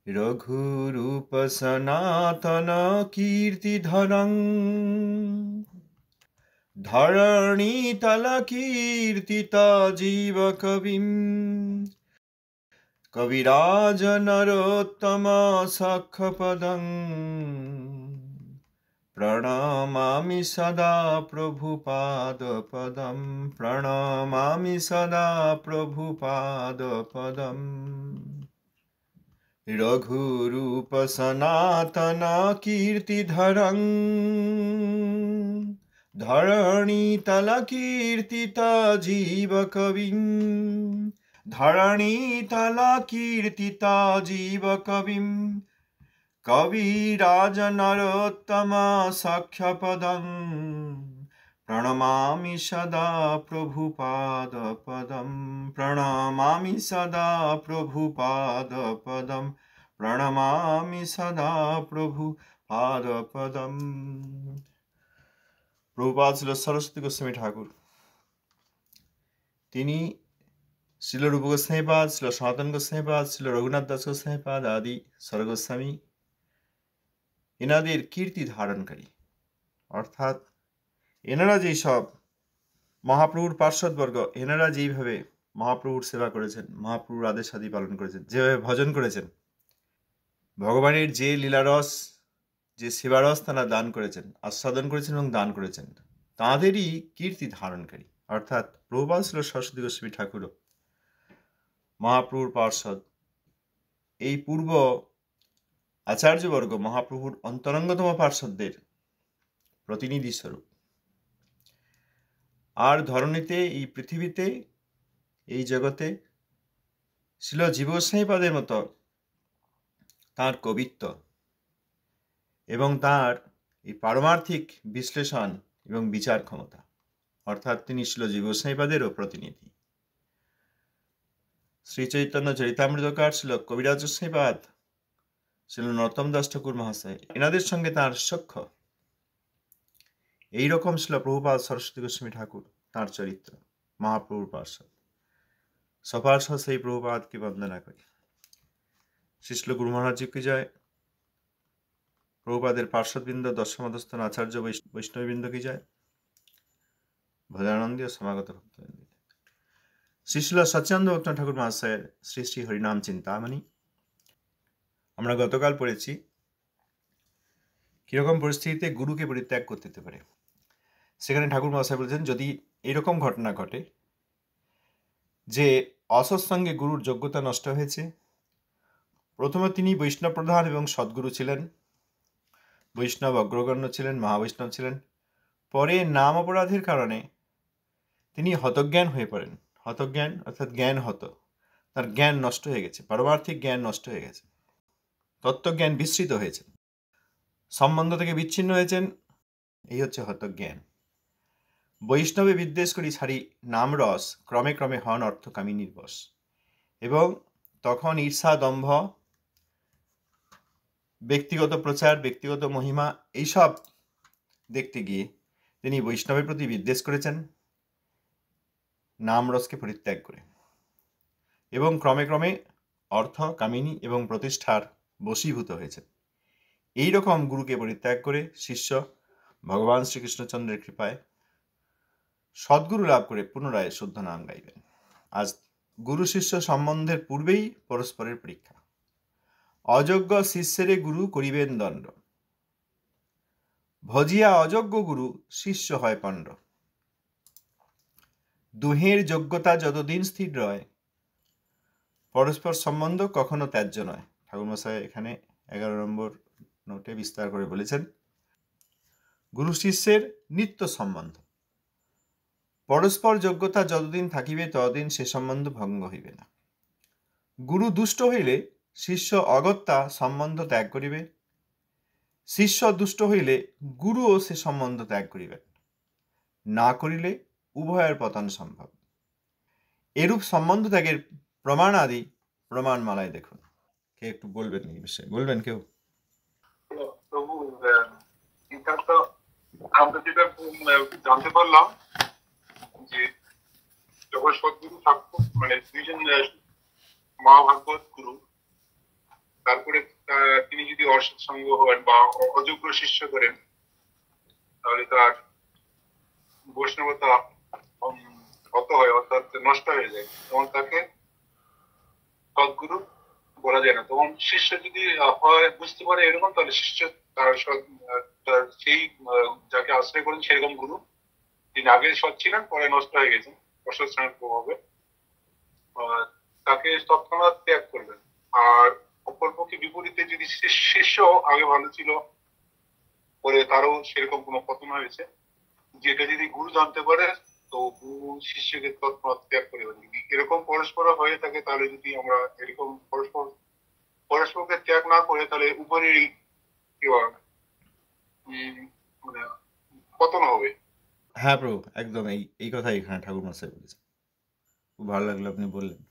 रघुरूप सनातन कीर्तिधरं धरणीतल कीर्तिता जीवकविं कविराज नरोत्तम सखपदं प्रणमामि सदा प्रभुपादपदं प्रणमामि सदा प्रभुपादपदम् रघुरूप सनातन कीर्तिधरं धरणीतल कीर्तिता जीवकविं धरणीतल कीर्तिता जीवकविं कविराज नरोत्तम सख्यपदं प्रणमामि सदा प्रभुपादपदं प्रणमामि सदा प्रभुपादपदं प्रणमामि सदा प्रभुपादपदं। प्रभुपाद ছিল সরস্বতী গোস্বামী ঠাকুর। তিনি ছিল রূপ গোস্বামীপাদ, ছিল সনাতন গোস্বামীপাদ, ছিল রঘুনাথ দাস গোস্বামীপাদ আদি স্বরগোস্বামী এনাদের কীর্তি ধারণকারী, অর্থাৎ এনারা যেই সব মহাপ্রভুর পার্শ্বদবর্গ এনারা যেইভাবে মহাপ্রভুর সেবা করেছেন, মহাপ্রভুর আদেশ আদি পালন করেছেন, যেভাবে ভজন করেছেন, ভগবানের যে লীলারস যে সেবারস তারা দান করেছেন, আস্বাদন করেছেন এবং দান করেছেন, তাঁদেরই কীর্তি ধারণকারী। অর্থাৎ প্রভুপাদ ছিল সরস্বতী গোস্বামী ঠাকুরও মহাপ্রভুর পার্শ্বদ। এই পূর্ব আচার্যবর্গ মহাপ্রভুর অন্তরঙ্গতম পার্শ্বদের প্রতিনিধি স্বরূপ। আর ধরণীতে, এই পৃথিবীতে, এই জগতে ছিল জীব গোস্বামীপাদের মতো তাঁর কবিত্ব এবং তাঁর এই পারমার্থিক বিশ্লেষণ এবং বিচার ক্ষমতা, অর্থাৎ তিনি ছিল জীব গোস্বামীপাদেরও প্রতিনিধি। শ্রী চৈতন্য চরিতামৃতকার ছিল কবিরাজ গোস্বামীপাদ, ছিল নরোত্তম দাস ঠাকুর মহাশয়, এনাদের সঙ্গে তাঁর সখ্য। এইরকম ছিল প্রভুপাদ সরস্বতী গোস্বামী ঠাকুর, তাঁর চরিত্র মহাপ্রভুর পার্শ্বদ। সপার্শ্বদ সেই প্রভুপাদকে বন্দনা করি। শিশল গুরু মহারাজ কি জয়। প্রভুপাদের পার্শ্বদবৃন্দ, দশমদস্থান আচার্য বৈষ্ণববৃন্দ কি জয়। ভজনানন্দী ও সমাগত ভক্তবৃন্দ। শিশল সচ্চিদানন্দ ভক্ত ঠাকুর মহাশয়ের শ্রী শ্রী হরিনাম চিন্তামণি। আমরা গতকাল পড়েছি কিরকম পরিস্থিতিতে গুরুকে পরিত্যাগ করতে হতে পারে। সেখানে ঠাকুর মহাশয় বলেছেন, যদি এরকম ঘটনা ঘটে যে অসৎসঙ্গে গুরুর যোগ্যতা নষ্ট হয়েছে, প্রথমে তিনি বৈষ্ণব প্রধান এবং সদ্গুরু ছিলেন, বৈষ্ণব অগ্রগণ্য ছিলেন, মহাবৈষ্ণব ছিলেন, পরে নাম অপরাধের কারণে তিনি হতজ্ঞান হয়ে পড়েন। হতজ্ঞান অর্থাৎ জ্ঞান হত, তার জ্ঞান নষ্ট হয়ে গেছে, পারমার্থিক জ্ঞান নষ্ট হয়ে গেছে, তত্ত্বজ্ঞান বিস্মৃত হয়েছে, সম্বন্ধ থেকে বিচ্ছিন্ন হয়েছেন, এই হচ্ছে হতজ্ঞান। বৈষ্ণবে বিদ্বেষ করি ছাড়ি নাম রস, ক্রমে ক্রমে হন অর্থকামী নির্বশ। এবং তখন ঈর্ষা, দম্ভ, ব্যক্তিগত প্রচার, ব্যক্তিগত মহিমা এইসব দেখতে গিয়ে তিনি বৈষ্ণবের প্রতি বিদ্বেষ করেছেন নাম রসকে পরিত্যাগ করে, এবং ক্রমে ক্রমে অর্থ, কামিনী এবং প্রতিষ্ঠার বশীভূত হয়েছেন। এইরকম গুরুকে পরিত্যাগ করে শিষ্য ভগবান শ্রীকৃষ্ণচন্দ্রের কৃপায় সদ্গুরু লাভ করে পুনরায় শুদ্ধ নাম গাইবেন। আজ গুরু শিষ্য সম্বন্ধের পূর্বেই পরস্পরের পরীক্ষা। অযোগ্য শিষ্যেরে গুরু করিবেন দণ্ড, ভজিয়া অযোগ্য গুরু শিষ্য হয় পণ্ড। দুহের যোগ্যতা যতদিন স্থির রয়, পরস্পর সম্বন্ধ কখনো ত্যায্য নয়। ঠাকুরমশাই এখানে 11 নম্বর নোটে বিস্তার করে বলেছেন, গুরু শিষ্যের নিত্য সম্বন্ধ, পরস্পর যোগ্যতা যতদিন থাকিবে ততদিন সে সম্বন্ধ ভঙ্গ হইবে না। গুরু দুষ্ট হইলে শিষ্য অগত্যা সম্বন্ধ ত্যাগ করিবে, শিষ্য দুষ্ট হইলে গুরুও সে সম্বন্ধ ত্যাগ করিবেন, না করিলে উভয়ের পতন সম্ভব। এরূপ সম্বন্ধ ত্যাগের প্রমাণ আদি প্রমাণমালায় দেখুন। কে একটু বলবেন এই বিষয়ে? বলবেন কেউ? প্রভু, এটা তো আমরা যেটা জানতে পারলাম যে যখন সদ্গুরু ঠাকুর মানে দুইজন মহাভাগবত গুরু তারপরে তিনি যদি অসৎ সঙ্গ হন বা অযোগ্য শিষ্য করেন, তাহলে তার বৈষ্ণবতা হত হয়, অর্থাৎ নষ্ট হয়ে যায়, তখন তাকে সদ্গুরু বলা যায় না। তখন শিষ্য যদি হয় বুঝতে পারে এরকম, তাহলে শিষ্য তার সেই যাকে আশ্রয় করেন সেরকম গুরু, তিনি আগে সৎ ছিলেন পরে নষ্ট হয়ে গেছেন অসৎ সঙ্গের প্রভাবে, তাকে তৎক্ষণাৎ ত্যাগ করবেন। আর অপরপক্ষে বিপরীতে যদি শিষ্য আগে ভালো ছিল পরে তারও সেরকম কোনো পতন হয়েছে, যেটা যদি গুরু জানতে পারে তো গুরু শিষ্যকে তৎক্ষণাৎ ত্যাগ করে দেবেন। যদি এরকম পরস্পর হয়ে থাকে, তাহলে যদি আমরা এরকম পরস্পরকে ত্যাগ না করে, তাহলে উপরেরই মানে পতন হবে। হ্যাঁ প্রভু, একদম এই এই কথাই এখানে ঠাকুর মশাই বলেছেন। খুব ভালো লাগলো আপনি বললেন।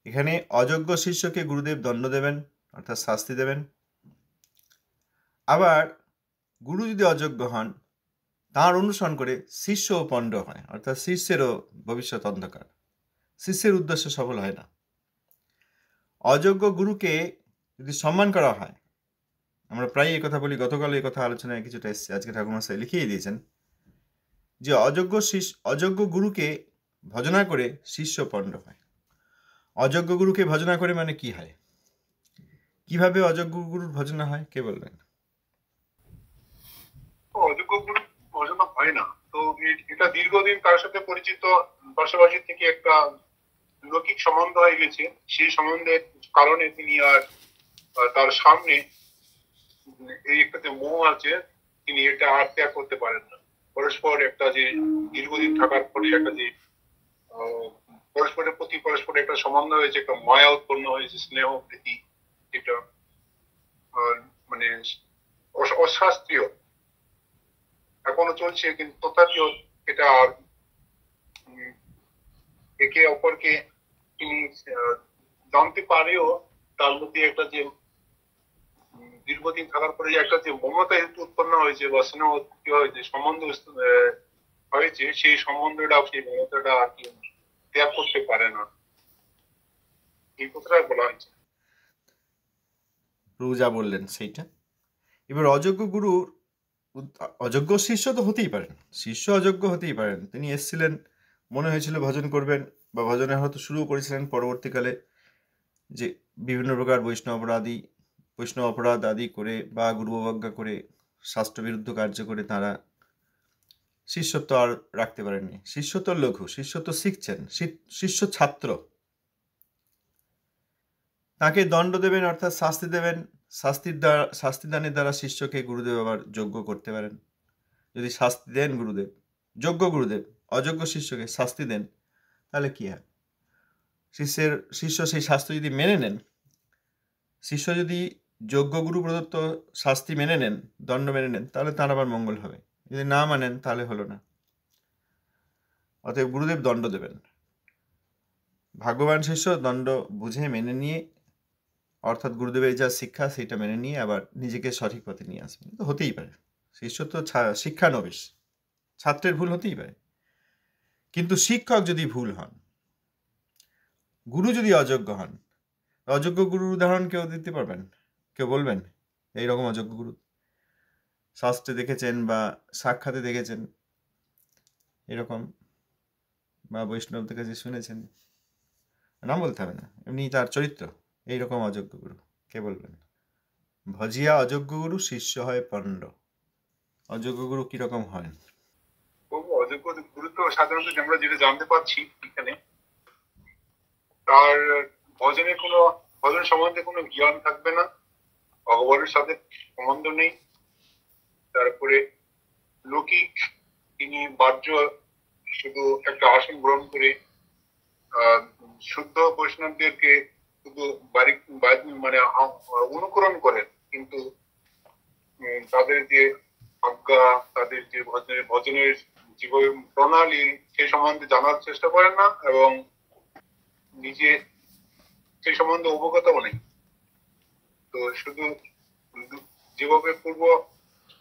এখানে অযোগ্য শিষ্যকে গুরুদেব দণ্ড দেবেন, অর্থাৎ শাস্তি দেবেন। আবার গুরু যদি অযোগ্য হন, তাঁর অনুসরণ করে শিষ্যও পণ্ড হয়, অর্থাৎ শিষ্যেরও ভবিষ্যৎ অন্ধকার, শিষ্যের উদ্দেশ্য সফল হয় না। অযোগ্য গুরুকে যদি সম্মান করা হয়, আমরা প্রায় এই কথা বলি, গতকাল এই কথা আলোচনায় কিছুটা এসছে, আজকে ঠাকুরমশাই লিখিয়ে দিয়েছেন যে অযোগ্য গুরুকে ভজনা করে শিষ্য পণ্ড হয়। অযোগ্য গুরুকে ভজনা করে মানে কি হয়? কিভাবে অযোগ্য গুরুর ভজনা হয়, কে বলবেন? অযোগ্য গুরু ভজনা হয় না, তো এটা দীর্ঘদিন তার সাথে পরিচিত পাশাপাশি থেকে একটা লৌকিক সম্বন্ধ হয়ে গেছে। সেই সম্বন্ধের কারণে তিনি আর তার সামনে এই একটা যে মোহ আছে, তিনি এটা আর ত্যাগ করতে পারেন না। পরস্পর একটা যে দীর্ঘদিন থাকার পরে একটা যে পরস্পরের প্রতি পরস্পরের একটা সম্বন্ধ হয়েছে, একটা মায়া উৎপন্ন হয়েছে, স্নেহ প্রীতি, এটা মানে অশাস্ত্রীয় এখনো চলছে, কিন্তু তথাপিও এটা একে অপরকে তিনি জানতে পারেও তার মধ্যে একটা যে দীর্ঘদিন থাকার পরে যে একটা যে মমতা হেতু উৎপন্ন হয়েছে বা স্নেহ হয়েছে, সম্বন্ধ হয়েছে, সেই সম্বন্ধটা সেই মমতাটা আর কি ত্যাগ করতে পারে না, এই কথাটা বলা হয়েছে। প্রভু যা বললেন সেইটা। এবার অযোগ্য শিষ্য তো হতেই পারেন, শিষ্য অযোগ্য হতেই পারেন। তিনি এসছিলেন, মনে হয়েছিল ভজন করবেন বা ভজনে হয়তো শুরুও করেছিলেন, পরবর্তীকালে যে বিভিন্ন প্রকার বৈষ্ণব অপরাধ আদি করে বা গুরু অবজ্ঞা করে শাস্ত্রবিরুদ্ধ কার্য করে তারা শিষ্যত্ব আর রাখতে পারেননি। শিষ্যত্ব লঘু, শিষ্যত্ব শিখছেন, শিষ্য ছাত্র, তাকে দণ্ড দেবেন অর্থাৎ শাস্তি দেবেন। শাস্তিদানের দ্বারা শিষ্যকে গুরুদেব আবার যোগ্য করতে পারেন। যদি শাস্তি দেন গুরুদেব, যোগ্য গুরুদেব অযোগ্য শিষ্যকে শাস্তি দেন, তাহলে কি হয়? শিষ্য সেই শাস্তি যদি মেনে নেন, শিষ্য যদি যোগ্য গুরু প্রদত্ত শাস্তি মেনে নেন, দণ্ড মেনে নেন, তাহলে তার আবার মঙ্গল হবে। যদি না মানেন তাহলে হলো না। অতএব গুরুদেব দণ্ড দেবেন। ভাগ্যবান শিষ্য দণ্ড বুঝে মেনে নিয়ে, অর্থাৎ গুরুদেবের যা শিক্ষা সেটা মেনে নিয়ে আবার নিজেকে সঠিক পথে নিয়ে আসবেন। তো হতেই পারে, শিষ্য তো শিক্ষানবিশ, ছাত্রের ভুল হতেই পারে। কিন্তু শিক্ষক যদি ভুল হন, গুরু যদি অযোগ্য হন, অযোগ্য গুরুর উদাহরণ কেউ দিতে পারবেন? কেউ বলবেন এইরকম অযোগ্য গুরু? শাস্ত্রে দেখেছেন বা সাক্ষাতে দেখেছেন এরকম, বা বৈষ্ণবদের কাছে শুনেছেন? নাম বলতে হবে না, এমনি তার চরিত্র এইরকম অযোগ্য গুরু, কে বলবেন? ভজিয়া অযোগ্য গুরু শিষ্য হয় পণ্ড। অযোগ্য গুরু কিরকম হয়? অযোগ্য গুরু তো সাধারণত আমরা যেটা জানতে পারছি এখানে, তার ভজন সম্বন্ধে কোনো জ্ঞান থাকবে না, ভগবানের সাথে সম্বন্ধ নেই, তারপরে লৌকিক তিনি বাহ্য শুধু একটা আসন গ্রহণ করে শুদ্ধ বৈষ্ণবদেরকে শুধু মানে অনুকরণ করেন, কিন্তু তাদের যে আজ্ঞা, তাদের যে ভজনের জীবন প্রণালী সেই সম্বন্ধে জানার চেষ্টা করেন না, এবং নিজে সেই সম্বন্ধে অবগতও নেই। তো শুধু যেভাবে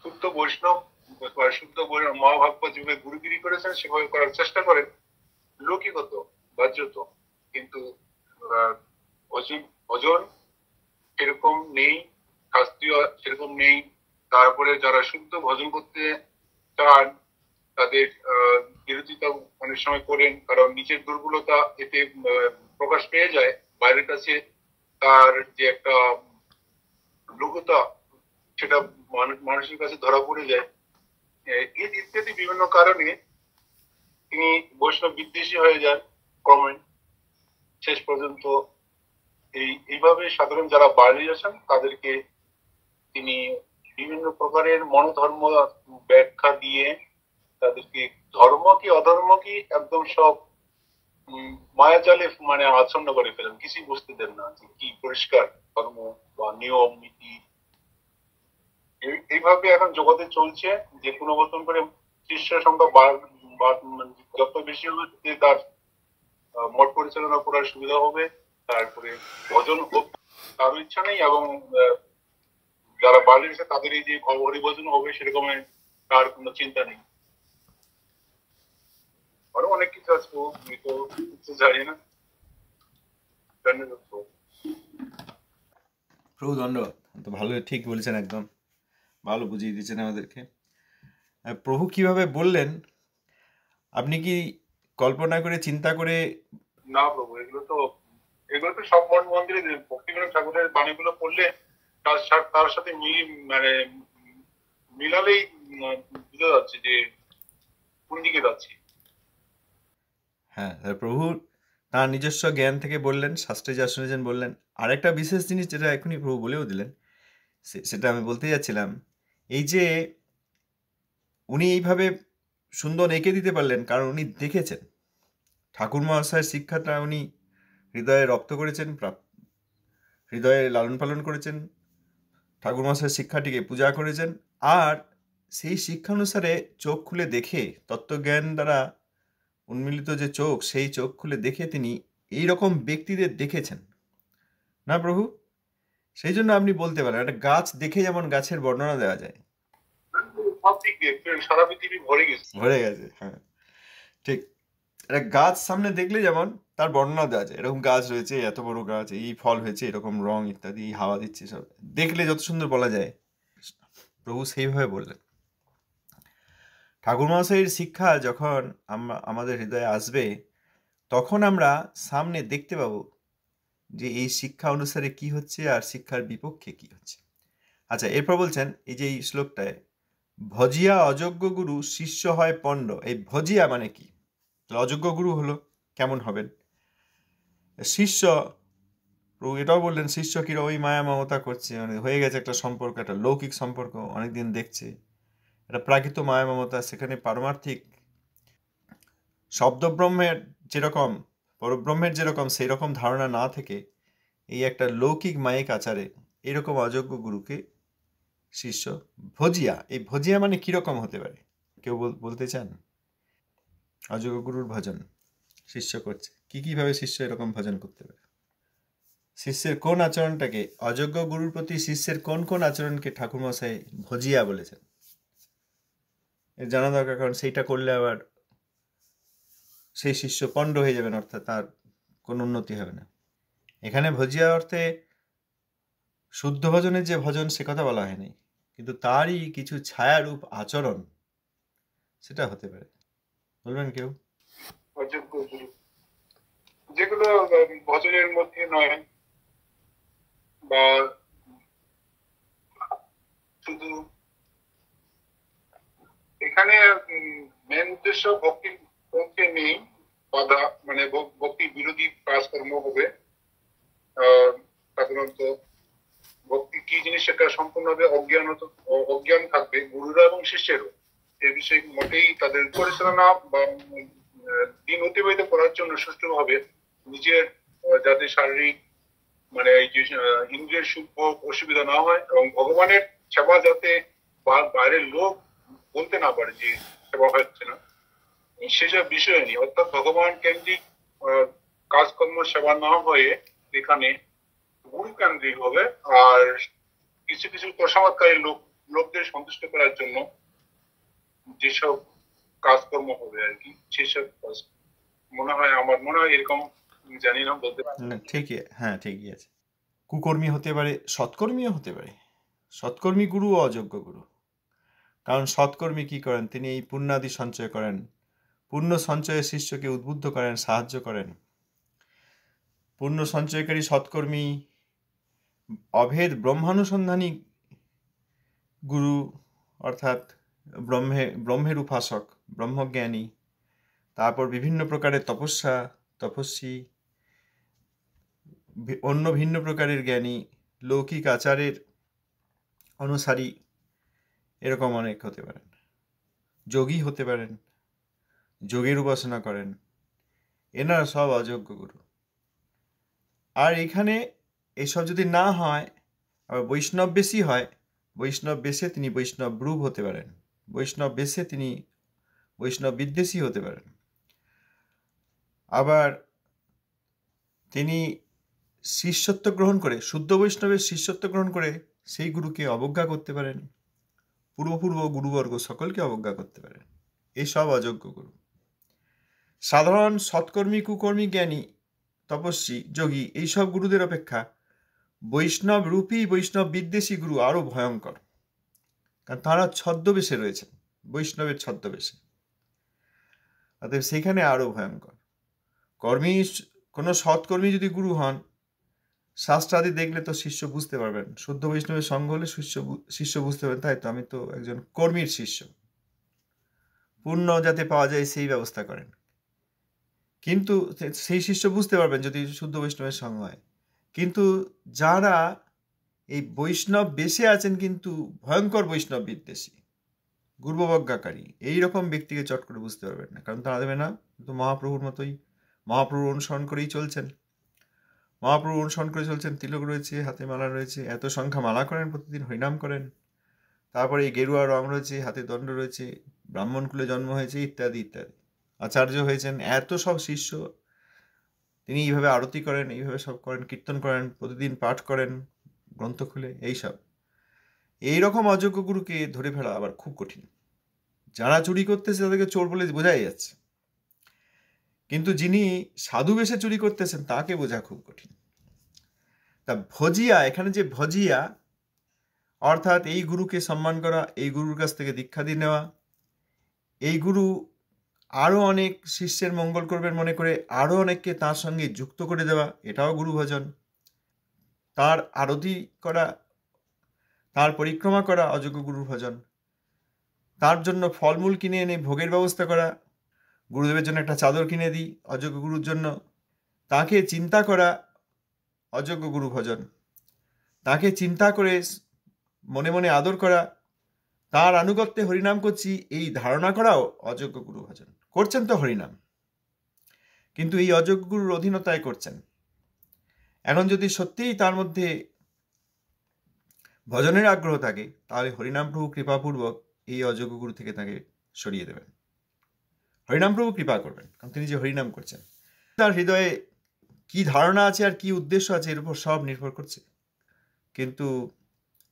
শুদ্ধ বৈষ্ণব শুদ্ধ মহাভাগ্য যেভাবে গুরুগিরি করেছেন সেভাবে করার চেষ্টা করেন, লৌকিকত বাহ্যত, কিন্তু ভজন সেরকম নেই, শাস্ত্রীয় সেরকম নেই। তারপরে যারা শুদ্ধ ভজন করতে চান তাদের বিরোধিতা অনেক সময় করেন, কারণ নিজের দুর্বলতা এতে প্রকাশ পেয়ে যায়। বাইরের কাছে তার যে একটা লঘুতা সেটা মানুষের কাছে ধরা পড়ে যায়। এই ইত্যাদি বিভিন্ন কারণে তিনি বৈষ্ণব বিদ্বেষী হয়ে যান ক্রমে। শেষ পর্যন্ত এইভাবে সাধারণ যারা বাইরে আছেন তাদেরকে তিনি বিভিন্ন প্রকারের মনোধর্ম ব্যাখ্যা দিয়ে তাদেরকে ধর্ম কি অধর্ম কি একদম সব মায়াজালে মানে আচ্ছন্ন করে ফেলেন, কিছুই বুঝতে দেন না যে কি পরিষ্কার ধর্ম বা নিয়ম নীতি। এইভাবে এখন জগতে চলছে যে কোনো মতন করে শিষ্যের সংখ্যা যত বেশি হবে তার মঠ পরিচালনা করার সুবিধা হবে, তারপরে ভজন তারও ইচ্ছা নেই, এবং যারা বাইরে এসে তাদের এই যে হরিভজন হবে সেরকম তার কোনো চিন্তা নেই। আরো অনেক কিছু আছে, আমি তো কিছু জানি না। প্রভু ধন্যবাদ, তো ভালো, ঠিক বলেছেন, একদম ভালো বুঝিয়ে দিয়েছেন আমাদেরকে। প্রভু কিভাবে বললেন আপনি কি কল্পনা করে চিন্তা করে? না প্রভু, এগুলো তো সব মঠ মন্দিরে ভক্তিবিনোদ ঠাকুরের বাণীগুলো পড়লে তার সাথে মানে মিলালেই বুঝা যাচ্ছে যে কোন দিকে যাচ্ছে। হ্যাঁ, প্রভু তার নিজস্ব জ্ঞান থেকে বললেন, শাস্ত্রে যা শুনেছেন বললেন। আরেকটা বিশেষ জিনিস যেটা এখনই প্রভু বলেও দিলেন, সেটা আমি বলতে যাচ্ছিলাম। এই যে উনি এইভাবে সুন্দর এঁকে দিতে পারলেন কারণ উনি দেখেছেন ঠাকুর মহাশয়ের শিক্ষাটা উনি হৃদয়ে রপ্ত করেছেন, হৃদয়ে লালন পালন করেছেন, ঠাকুর মহাশয়ের শিক্ষাটিকে পূজা করেছেন, আর সেই শিক্ষানুসারে চোখ খুলে দেখে, তত্ত্বজ্ঞান দ্বারা উন্মিলিত যে চোখ, সেই চোখ খুলে দেখে তিনি এই রকম ব্যক্তিদের দেখেছেন না প্রভু? সেই জন্য আপনি বলতে পারেন একটা গাছ দেখে যেমন গাছের বর্ণনা দেওয়া যায়, সব দিক দিয়ে সারা পৃথিবী ভরে গেছে। হ্যাঁ ঠিক। একটা গাছ সামনে দেখলে যেমন তার বর্ণনা দেওয়া যায়, এরকম গাছ রয়েছে, এত বড় গাছ, এই ফল হয়েছে, এরকম রং ইত্যাদি, হাওয়া দিচ্ছে, সব দেখলে যত সুন্দর বলা যায়, প্রভু সেইভাবে বললেন। ঠাকুর মহাশয়ের শিক্ষা যখন আমাদের হৃদয়ে আসবে, তখন আমরা সামনে দেখতে পাবো যে এই শিক্ষা অনুসারে কি হচ্ছে আর শিক্ষার বিপক্ষে কি হচ্ছে। আচ্ছা, এরপর বলছেন এই যে এই শ্লোকটায়, ভজিয়া অযোগ্য গুরু শিষ্য হয় পণ্ড। এই ভজিয়া মানে কি? অযোগ্য গুরু হলো কেমন হবেন? শিষ্য, প্রভু এটাও বললেন শিষ্য কিরা ওই মায়া মমতা করছে, মানে হয়ে গেছে একটা সম্পর্ক, একটা লৌকিক সম্পর্ক, অনেকদিন দেখছে, একটা প্রাকৃত মায়া মমতা, সেখানে পারমার্থিক শব্দব্রহ্মের যেরকম, পরব্রহ্মের যেরকম সেই রকম ধারণা না থেকে এই একটা লৌকিক মায়িক আচারে এরকম অযোগ্য গুরুকে শিষ্য ভজিয়া। এই ভজিয়া মানে কিরকম হতে পারে? কেউ বলতে চান? অযোগ্য গুরুর ভজন শিষ্য করছে, কিভাবে শিষ্য এরকম ভজন করতে পারে? শিষ্যের কোন আচরণটাকে, অযোগ্য গুরুর প্রতি শিষ্যের কোন কোন আচরণকে ঠাকুরমশাই ভজিয়া বলেছেন এর জানা দরকার, কারণ সেইটা করলে আবার সেই শিষ্য পণ্ড হয়ে যাবেন, অর্থাৎ তার কোনো উন্নতি হবে না। এখানে ভজিয়া অর্থে শুদ্ধ ভজনের যে ভজন সে কথা বলা হয়নি, কিন্তু তারই কিছু ছায়ারূপ আচরণ সেটা হতে পারে। বলবেন কেউ? অযোগ্য গুরু যেগুলো ভজনের মধ্যে নয়, বা শুধু এখানে মেন উদ্দেশ্য ভক্তির পক্ষে নেই, বাধা মানে ভক্তি বিরোধী কাজকর্ম হবে। সাধারণত ভক্তি কি জিনিস সেটা সম্পূর্ণভাবে অজ্ঞান থাকবে গুরুরা এবং শিষ্যেরও। এ বিষয়ে মোটেই তাদের পরিচালনা বা দিন অতিবাহিত করার জন্য সুষ্ঠুভাবে নিজের যাতে শারীরিক মানে এই যে ইন্দ্রিয়ের সূক্ষ্ম অসুবিধা না হয়, এবং ভগবানের সেবা যাতে বাইরের লোক বলতে না পারে যে সেবা হচ্ছে না, সেসব বিষয় নেই। অর্থাৎ ভগবান কেন্দ্রিক কাজকর্ম সেবা না হয়ে এখানে গুরু কেন্দ্রিক হবে, আর কিছু কিছু প্রসাদকারী লোকদের সন্তুষ্ট করার জন্য যেসব কাজকর্ম হবে আর কি, সেসব কাজ আমার মনে হয় এরকম, জানি না বলতে। ঠিকই, হ্যাঁ ঠিকই আছে। কুকর্মী হতে পারে, সৎকর্মীও হতে পারে। সৎকর্মী গুরু ও অযোগ্য গুরু। কারণ সৎকর্মী কি করেন? তিনি এই পুণ্যাদি সঞ্চয় করেন, পুণ্য সঞ্চয়ে শিষ্যকে উদ্বুদ্ধ করেন, সাহায্য করেন। পুণ্য সঞ্চয়কারী সৎকর্মী অভেদ ব্রহ্মানুসন্ধানী গুরু, অর্থাৎ ব্রহ্মের উপাসক, ব্রহ্মজ্ঞানী, তারপর বিভিন্ন প্রকারের তপস্বী, অন্য ভিন্ন প্রকারের জ্ঞানী, লৌকিক আচারের অনুসারী, এরকম অনেক হতে পারেন। যোগী হতে পারেন, যোগের উপাসনা করেন, এনারা সব অযোগ্য গুরু। আর এখানে এসব যদি না হয়, আবার বৈষ্ণব বেশি হয়, বৈষ্ণব বেশে তিনি বৈষ্ণব রূপ হতে পারেন, বৈষ্ণব বেশে তিনি বৈষ্ণব বিদ্বেষী হতে পারেন। আবার তিনি শিষ্যত্ব গ্রহণ করে, শুদ্ধ বৈষ্ণবের শিষ্যত্ব গ্রহণ করে সেই গুরুকে অবজ্ঞা করতে পারেন, পূর্ব গুরুবর্গ সকলকে অবজ্ঞা করতে পারেন। এই সব অযোগ্য গুরু। সাধারণ সৎকর্মী, কুকর্মী, জ্ঞানী, তপস্বী, যোগী এইসব গুরুদের অপেক্ষা বৈষ্ণব রূপী, বৈষ্ণব বিদ্বেষী গুরু আরো ভয়ঙ্কর। কারণ তারা ছদ্মবেশে রয়েছেন, বৈষ্ণবের ছদ্মবেশে। অতএব সেখানে আরো ভয়ঙ্কর। কোনো সৎকর্মী যদি গুরু হন, শাস্ত্রাদি দেখলে তো শিষ্য বুঝতে পারবেন, শুদ্ধ বৈষ্ণবের সঙ্গ হলে শিষ্য বুঝতে পারবেন, তাই তো আমি তো একজন কর্মীর শিষ্য, পুণ্য যাতে পাওয়া যায় সেই ব্যবস্থা করেন। কিন্তু সেই শিষ্য বুঝতে পারবেন যদি শুদ্ধ বৈষ্ণবের সঙ্গ হয়। কিন্তু যারা এই বৈষ্ণব বেশে আছেন কিন্তু ভয়ঙ্কর বৈষ্ণব বিদ্বেষী, গুরুবজ্ঞাকারী, এইরকম ব্যক্তিকে চট করে বুঝতে পারবেন না। কারণ তারা দেবে না তো মহাপ্রভুর মতোই, মহাপ্রভুর অনুসরণ করেই চলছেন, মহাপ্রভু অনুসরণ করে চলছেন, তিলক রয়েছে, হাতে মালা রয়েছে, এত সংখ্যা মালা করেন, প্রতিদিন হরিনাম করেন, তারপরে এই গেরুয়া রং রয়েছে, হাতে দণ্ড রয়েছে, ব্রাহ্মণ কুলে জন্ম হয়েছে, ইত্যাদি ইত্যাদি, আচার্য হয়েছেন, এত সব শিষ্য, তিনি এইভাবে আরতি করেন, এইভাবে সব করেন, কীর্তন করেন, প্রতিদিন পাঠ করেন গ্রন্থ খুলে, এইসব। এইরকম অযোগ্য গুরুকে ধরে ফেলা আবার খুব কঠিন। যারা চুরি করতেছে তাদেরকে চোর বলে বোঝাই যাচ্ছে, কিন্তু যিনি সাধু বেশে চুরি করতেছেন তাকে বোঝা খুব কঠিন। তা ভজিয়া, এখানে যে ভজিয়া অর্থাৎ এই গুরুকে সম্মান করা, এই গুরুর কাছ থেকে দীক্ষা দিয়ে নেওয়া, এই গুরু আরও অনেক শিষ্যের মঙ্গল করবেন মনে করে আরও অনেককে তার সঙ্গে যুক্ত করে দেওয়া, এটাও গুরু ভজন। তার আরতি করা, তার পরিক্রমা করা অযোগ্য গুরুর ভজন। তার জন্য ফলমূল কিনে এনে ভোগের ব্যবস্থা করা, গুরুদেবের জন্য একটা চাদর কিনে দিই অযোগ্য গুরুর জন্য, তাকে চিন্তা করা অযোগ্য গুরু ভজন। তাকে চিন্তা করে মনে মনে আদর করা, তার আনুগত্যে হরিনাম করছি এই ধারণা করাও অযোগ্য গুরু ভজন। করছেন তো হরিনাম, কিন্তু এই অযোগ্য গুরুর অধীনতায় করছেন। এখন যদি সত্যিই তার মধ্যে ভজনের আগ্রহ থাকে, তাহলে হরিনাম প্রভু কৃপাপূর্বক এই অযোগ্য গুরু থেকে তাকে সরিয়ে দেবেন। হরিনাম প্রভু কৃপা করবেন, কারণ তিনি যে হরিনাম করছেন, তার হৃদয়ে কি ধারণা আছে আর কি উদ্দেশ্য আছে এর উপর সব নির্ভর করছে। কিন্তু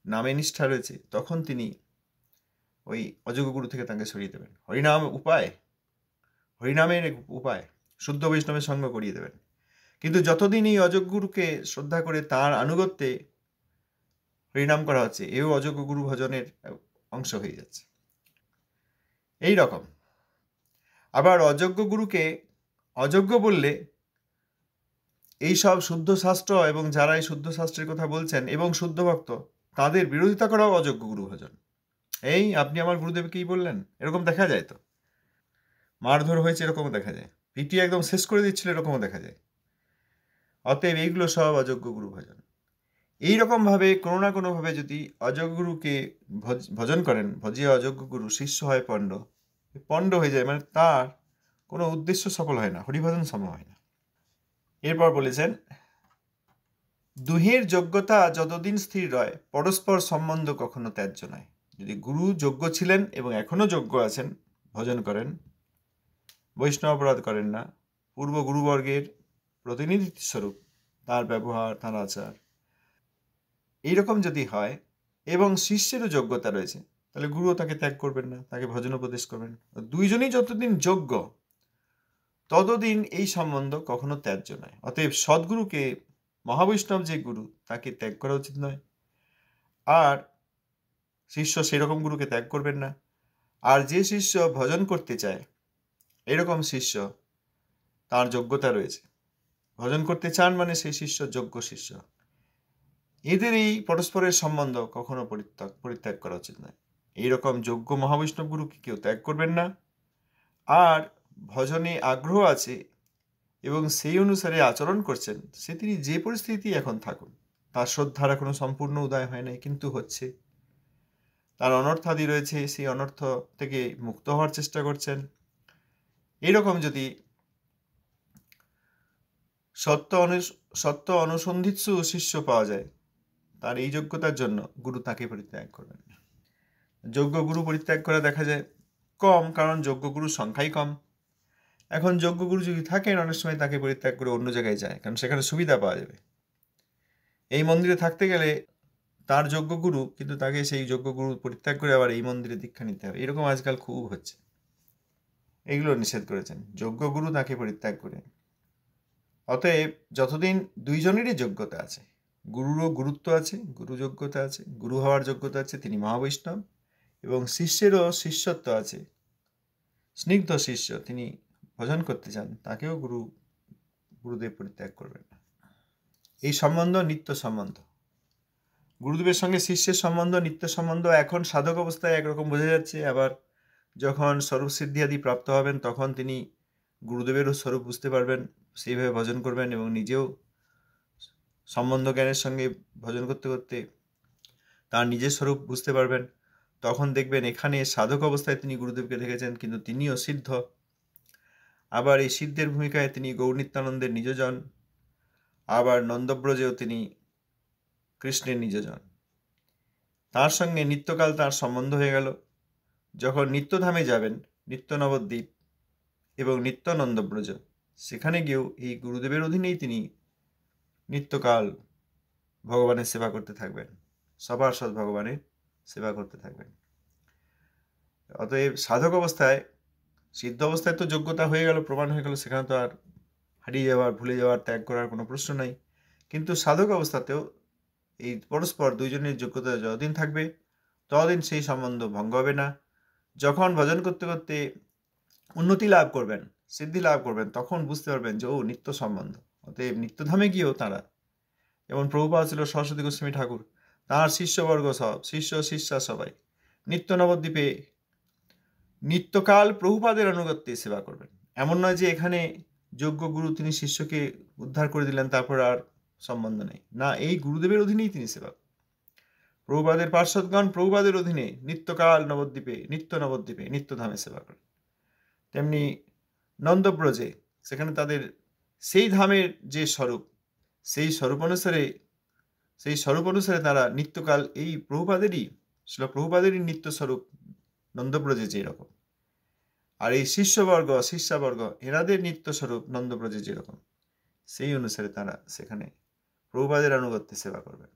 নামে নিষ্ঠা রয়েছে, তখন তিনি ওই অযোগ্য গুরু থেকে তাকে সরিয়ে দেবেন। হরিনাম উপায়, হরিনামের উপায়, শুদ্ধ বৈষ্ণবের সঙ্গ করিয়ে দেবেন। কিন্তু যতদিন এই অযোগ্য গুরুকে শ্রদ্ধা করে তার আনুগত্যে হরিনাম করা হচ্ছে, এও অযোগ্য গুরু ভজনের অংশ হয়ে যাচ্ছে। এই রকম আবার অযোগ্য গুরুকে অযোগ্য বললে এই সব শুদ্ধ শাস্ত্র এবং যারা এই শুদ্ধ শাস্ত্রের কথা বলছেন এবং শুদ্ধ ভক্ত, তাদের বিরোধিতা করাও অযোগ্য গুরু ভজন। এই আপনি আমার গুরুদেবকেই বললেন, এরকম দেখা যায় তো। মারধর হয়েছে এরকমও দেখা যায়, পিটিয়ে একদম শেষ করে দিচ্ছিল এরকমও দেখা যায়। অতএব এইগুলো সব অযোগ্য গুরু ভজন। এইরকমভাবে কোনো না কোনোভাবে যদি অযোগ্য গুরুকে ভজন করেন, ভজিয়া অযোগ্য গুরু, শিষ্য হয় পণ্ড হয়ে যায়, মানে তার কোনো উদ্দেশ্য সফল হয় না, হরিভজন সম হয় না। এরপর বলেছেন, দুহের যোগ্যতা যতদিন স্থির রয়, পরস্পর সম্বন্ধ কখনো ত্যায্য নয়। যদি গুরু যোগ্য ছিলেন এবং এখনো যোগ্য আছেন, ভজন করেন, বৈষ্ণব অপরাধ করেন না, পূর্ব গুরুবর্গের প্রতিনিধিত্ব স্বরূপ তার ব্যবহার, তার আচার এইরকম যদি হয় এবং শিষ্যেরও যোগ্যতা রয়েছে, তাহলে গুরুও তাকে ত্যাগ করবেন না, তাকে ভজন উপদেশ করবেন। দুইজনই যতদিন যোগ্য ততদিন এই সম্বন্ধ কখনো ত্যায্য নয়। অতএব সদ্গুরুকে মহাবৈষ্ণব যে গুরু তাকে ত্যাগ করা উচিত নয়, আর শিষ্য সেরকম গুরুকে ত্যাগ করবেন না। আর যে শিষ্য ভজন করতে চায়, এরকম শিষ্য, তার যোগ্যতা রয়েছে, ভজন করতে চান মানে সেই শিষ্য যোগ্য শিষ্য, এদের এই পরস্পরের সম্বন্ধ কখনো পরিত্যাগ করা উচিত নয়। এইরকম যোগ্য মহাবৈষ্ণব গুরুকে কেউ ত্যাগ করবেন না। আর ভজনে আগ্রহ আছে এবং সেই অনুসারে আচরণ করছেন, সে তিনি যে পরিস্থিতি এখন থাকুন, তার শ্রদ্ধার এখনো সম্পূর্ণ উদয় হয় নাই, কিন্তু হচ্ছে, তার অনর্থাদি রয়েছে, সেই অনর্থ থেকে মুক্ত হওয়ার চেষ্টা করছেন, এইরকম যদি সত্য অনুসন্ধিৎসু শিষ্য পাওয়া যায়, তার এই যোগ্যতার জন্য গুরু তাকে পরিত্যাগ করবেন না। যোগ্য গুরু পরিত্যাগ করা দেখা যায় কম, কারণ যোগ্য গুরুর সংখ্যাই কম। এখন যোগ্য গুরু যদি থাকেন, অনেক সময় তাকে পরিত্যাগ করে অন্য জায়গায় যায়, কারণ সেখানে সুবিধা পাওয়া যাবে। এই মন্দিরে থাকতে গেলে তার যোগ্য গুরু, কিন্তু তাকে সেই যোগ্য গুরু পরিত্যাগ করে আবার এই মন্দিরে দীক্ষা নিতে হবে, এরকম আজকাল খুব হচ্ছে। এগুলো নিষেধ করেছেন, যোগ্য গুরু তাকে পরিত্যাগ করে। অতএব যতদিন দুইজনেরই যোগ্যতা আছে, গুরুরও গুরুত্ব আছে, গুরু যোগ্যতা আছে, গুরু হওয়ার যোগ্যতা আছে, তিনি মহাবৈষ্ণব, এবং শিষ্যেরও শিষ্যত্ব আছে, স্নিগ্ধ শিষ্য, তিনি ভজন করতে চান, তাকেও গুরুদেব পরিত্যাগ করবেন না। এই সম্বন্ধ নিত্য সম্বন্ধ, গুরুদেবের সঙ্গে শিষ্যের সম্বন্ধ নিত্য সম্বন্ধ। এখন সাধক অবস্থায় একরকম বোঝা যাচ্ছে, আবার যখন স্বরূপ সিদ্ধি আদি প্রাপ্ত হবেন, তখন তিনি গুরুদেবেরও স্বরূপ বুঝতে পারবেন, সেইভাবে ভজন করবেন, এবং নিজেও সম্বন্ধ জ্ঞানের সঙ্গে ভজন করতে করতে তার নিজের স্বরূপ বুঝতে পারবেন। তখন দেখবেন এখানে সাধক অবস্থায় তিনি গুরুদেবকে দেখেছেন, কিন্তু তিনিও সিদ্ধ। আবার এই সিদ্ধের ভূমিকায় তিনি গৌরনিত্যানন্দের নিজজন, আবার নন্দব্রজেও তিনি কৃষ্ণের নিজজন। তার সঙ্গে নিত্যকাল তার সম্বন্ধ হয়ে গেল। যখন নিত্যধামে যাবেন, নিত্য নবদ্বীপ এবং নিত্যানন্দব্রজ, সেখানে গিয়েও এই গুরুদেবের অধীনেই তিনি নিত্যকাল ভগবানের সেবা করতে থাকবেন, সবার সৎ ভগবানের সেবা করতে থাকবেন। অতএব সাধক অবস্থায়, সিদ্ধ অবস্থায় তো যোগ্যতা হয়ে গেল, প্রমাণ হয়ে গেল, সেখানে তো আর হারিয়ে যাওয়ার, ভুলে যাওয়ার, ত্যাগ করার কোনো প্রশ্ন নাই। কিন্তু সাধক অবস্থাতেও এই পরস্পর দুইজনের যোগ্যতা যতদিন থাকবে, ততদিন সেই সম্বন্ধ ভঙ্গ হবে না। যখন ভজন করতে করতে উন্নতি লাভ করবেন, সিদ্ধি লাভ করবেন, তখন বুঝতে পারবেন যে ও নিত্য সম্বন্ধ। অতএব নিত্যধামে গিয়েও তাঁরা, যেমন প্রভুপাদ ছিল সরস্বতী গোস্বামী ঠাকুর, তাঁর শিষ্যবর্গ সব, শিষ্যা সবাই নিত্য নবদ্বীপে নিত্যকাল প্রভুপাদের আনুগত্যে সেবা করবেন। এমন নয় যে এখানে যোগ্য গুরু তিনি শিষ্যকে উদ্ধার করে দিলেন, তারপর আর সম্বন্ধ নেই, না, এই গুরুদেবের অধীনেই তিনি সেবা। প্রভুপাদের পার্শ্বদগণ প্রভুপাদের অধীনে নিত্যকাল নবদ্বীপে, নিত্যধামে সেবা করেন। তেমনি নন্দব্রজে, সেখানে তাদের সেই ধামের যে স্বরূপ, সেই স্বরূপ অনুসারে তারা নিত্যকাল এই প্রভুপাদেরই নিত্য স্বরূপ নন্দব্রজে যেরকম, আর এই শিষ্যাবর্গ এনাদের নিত্য স্বরূপ নন্দব্রজে যেরকম, সেই অনুসারে তারা সেখানে প্রভুপাদের আনুগত্যে সেবা করবে।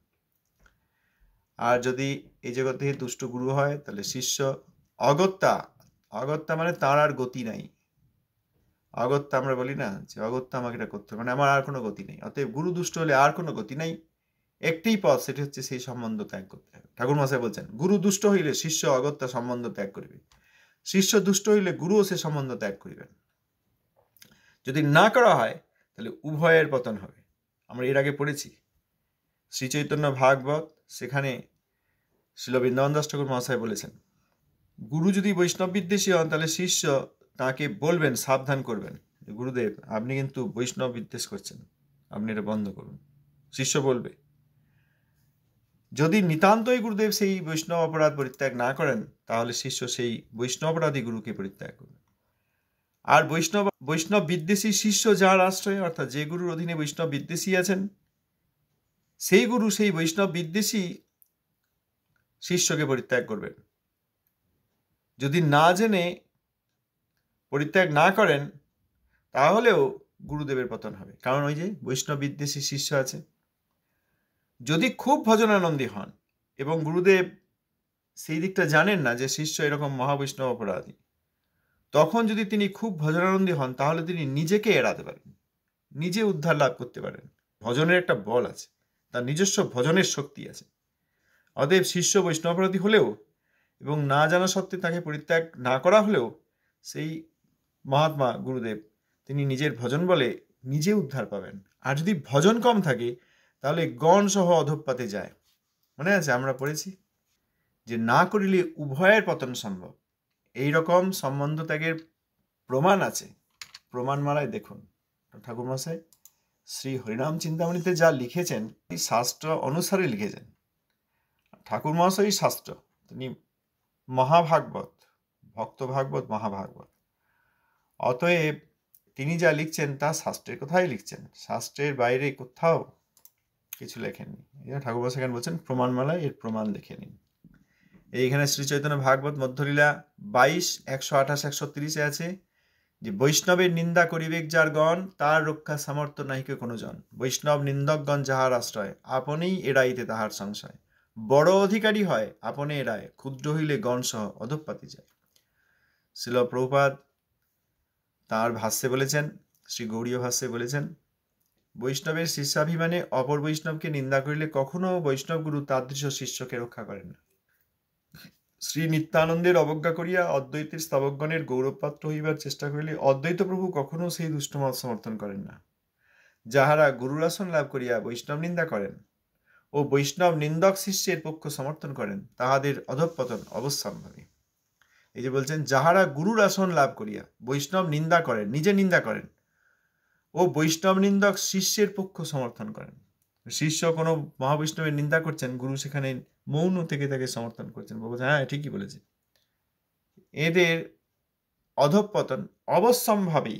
আর যদি এই জগতে দুষ্ট গুরু হয়, তাহলে শিষ্য অগত্যা মানে তার আর গতি নাই। অগত্যা আমরা বলি না যে অগত্যা আমাকে এটা করতে হবে, মানে আমার আর কোনো গতি নেই। অতএব গুরু দুষ্ট হলে আর কোনো গতি নাই, একটাই পথ, সেটি হচ্ছে সেই সম্বন্ধ ত্যাগ করতে হবে। ঠাকুর মশাই বলছেন, গুরু দুষ্ট হইলে শিষ্য অগত্যা সম্বন্ধ ত্যাগ করিবে, শিষ্য দুষ্ট হইলে গুরুও সে সম্বন্ধ ত্যাগ করিবেন। যদি না করা হয়, তাহলে উভয়ের পতন হবে। আমরা এর আগে পড়েছি শ্রী চৈতন্য ভাগবত, সেখানে শ্রীল বৃন্দাবন দাস ঠাকুর মহাশয় বলেছেন, গুরু যদি বৈষ্ণব বিদ্বেষী হন, তাহলে শিষ্য তাকে বলবেন, সাবধান করবেন, গুরুদেব আপনি কিন্তু বৈষ্ণব বিদ্বেষ করছেন, আপনি এটা বন্ধ করুন। শিষ্য বলবে। যদি নিতান্তই গুরুদেব সেই বৈষ্ণব অপরাধ পরিত্যাগ না করেন, তাহলে শিষ্য সেই বৈষ্ণব অপরাধী গুরুকে পরিত্যাগ করবে। আর বৈষ্ণব বিদ্বেষী শিষ্য যার আশ্রয়, অর্থাৎ যে গুরুর অধীনে বৈষ্ণব বিদ্বেষী আছেন, সেই গুরু সেই বৈষ্ণব বিদ্বেষী শিষ্যকে পরিত্যাগ করবেন। যদি না জেনে পরিত্যাগ না করেন, তাহলেও গুরুদেবের পতন হবে, কারণ ওই যে বৈষ্ণব বিদ্বেষী শিষ্য আছে। যদি খুব ভজনানন্দী হন এবং গুরুদেব সেই দিকটা জানেন না যে শিষ্য এরকম মহাবৈষ্ণব অপরাধী, তখন যদি তিনি খুব ভজনানন্দী হন, তাহলে তিনি নিজেকে এড়াতে পারেন, নিজে উদ্ধার লাভ করতে পারেন, ভজনের একটা বল আছে, তার নিজস্ব ভজনের শক্তি আছে। অতএব শিষ্য বৈষ্ণবাপরাধী হলেও এবং না জানা সত্ত্বে তাকে পরিত্যাগ না করা হলেও সেই মহাত্মা গুরুদেব তিনি নিজের ভজন বলে নিজে উদ্ধার পাবেন। আর যদি ভজন কম থাকে তাহলে গণ সহ অধঃপাতে যায়। মনে আছে আমরা পড়েছি যে না করিলে উভয়ের পতন সম্ভব। এই রকম সম্বন্ধ ত্যাগের প্রমাণ আছে। প্রমাণমালায় দেখুন ঠাকুরমশাই শ্রী হরিনাম চিন্তামণিতে যা লিখেছেন এই শাস্ত্র অনুসারে লিখেছেন। ঠাকুর মহাশয় শাস্ত্র, তিনি মহাভাগবত, ভক্ত ভাগবত, মহাভাগবত। অতএব তিনি যা লিখছেন তা শাস্ত্রের কথাই লিখছেন, শাস্ত্রের বাইরে কোথাও কিছু লেখেননি। ঠাকুর মহাশয় এখানে বলছেন প্রমাণমালায় এর প্রমাণ লিখে নিন। এইখানে শ্রী চৈতন্য ভাগবত মধ্যলীলা 22, 128, 130 আছে যে বৈষ্ণবের নিন্দা করিবেক যার গণ, তার রক্ষা সামর্থ্য নাহিকে কোনো জন। বৈষ্ণব নিন্দকগণ যাহার আশ্রয়, আপনেই এড়াইতে তাহার সংশয়। বড় অধিকারী হয় আপনে এড়ায়, ক্ষুদ্র হইলে গণ সহ অধঃপাতি যায়। শ্রীল প্রভুপাদ তাঁর ভাষ্যে বলেছেন, শ্রী গৌড়ীয় ভাষ্যে বলেছেন, বৈষ্ণবের শিষ্যাভিমানে অপর বৈষ্ণবকে নিন্দা করিলে কখনো বৈষ্ণব গুরু তাদৃশ শিষ্যকে রক্ষা করেন না। শ্রী নিত্যানন্দের অবজ্ঞা করিয়া অদ্বৈতের স্তবকগণের গৌরবপাত্র হইবার চেষ্টা করিলে অদ্বৈত প্রভু কখনো সেই দুষ্টমত সমর্থন করেন না। যাহারা গুরুর আসন লাভ করিয়া বৈষ্ণব নিন্দা করেন ও বৈষ্ণব নিন্দক শিষ্যের পক্ষ সমর্থন করেন তাহাদের অধঃপতন অবশ্যম্ভাবী। এই যে বলছেন যাহারা গুরুর আসন লাভ করিয়া বৈষ্ণব নিন্দা করেন, নিজে নিন্দা করেন ও বৈষ্ণব নিন্দক শিষ্যের পক্ষ সমর্থন করেন। শিষ্য কোনো মহাবৈষ্ণবের নিন্দা করছেন, গুরু সেখানে মৌন থেকে তাকে সমর্থন করছেন, বলছেন হ্যাঁ ঠিকই বলেছে। এদের অধঃপতন অবশ্যম্ভাবী।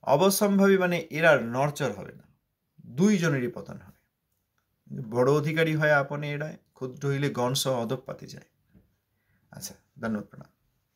অবশ্যম্ভাবী মানে এরা নড়চড় হবে না, দুইজনেরই পতন হবে। বড় অধিকারী হয় আপনে এড়ায়, ক্ষুদ্র হইলে গণ সহ অধঃপাতে যায়। আচ্ছা, ধন্যবাদ, প্রণাম।